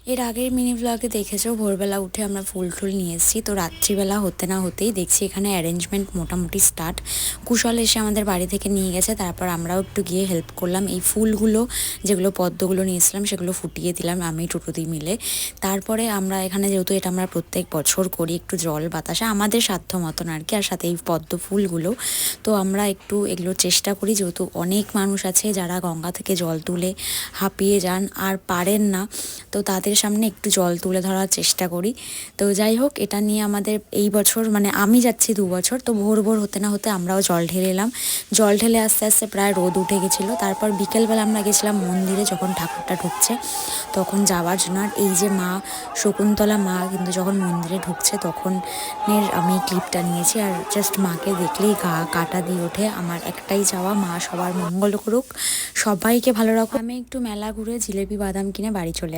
এর আগের মিনি ব্লগে দেখেছো ভোরবেলা উঠে আমরা ফুল টুল নিয়ে এসেছি, তো রাত্রিবেলা হতে না হতেই দেখছি এখানে অ্যারেঞ্জমেন্ট মোটামুটি স্টার্ট। কুশল এসে আমাদের বাড়ি থেকে নিয়ে গেছে, তারপর আমরাও একটু গিয়ে হেল্প করলাম। এই ফুলগুলো যেগুলো পদ্মগুলো নিয়েছিলাম সেগুলো ফুটিয়ে দিলাম আমি টুটুদি মিলে। তারপরে আমরা এখানে যেহেতু এটা আমরা প্রত্যেক বছর করি, একটু জল বাতাসা আমাদের সাধ্য মতন আর কি, আর সাথে এই পদ্ম ফুলগুলো তো আমরা একটু এগুলো চেষ্টা করি, যেহেতু অনেক মানুষ আছে যারা গঙ্গা থেকে জল তুলে হাঁপিয়ে যান আর পারেন না, তো তাদের সামনে একটু জল তুলে ধরার চেষ্টা করি। তো যাই হোক, এটা নিয়ে আমাদের এই বছর মানে আমি যাচ্ছি 2 বছর, তো ভোর ভোর হতে না হতে আমরাও জল ঢেলে এলাম। জল ঢেলে আস্তে আস্তে প্রায় রোদ উঠে গেছিলো। তারপর বিকেলবেলা আমরা গেছিলাম মন্দিরে, যখন ঠাকুরটা ঢুকছে তখন যাওয়ার জন্য। আর এই যে মা শকুন্তলা মা কিন্তু যখন মন্দিরে ঢুকছে তখন আমি ক্লিপটা নিয়েছি, আর জাস্ট মাকে দেখলেই গা কাটা দিয়ে ওঠে। আমার একটাই চাওয়া, মা সবার মঙ্গল করুক, সবাইকে ভালো রাখুক। আমি একটু মেলা ঘুরে জিলেপি বাদাম কিনে বাড়ি চলে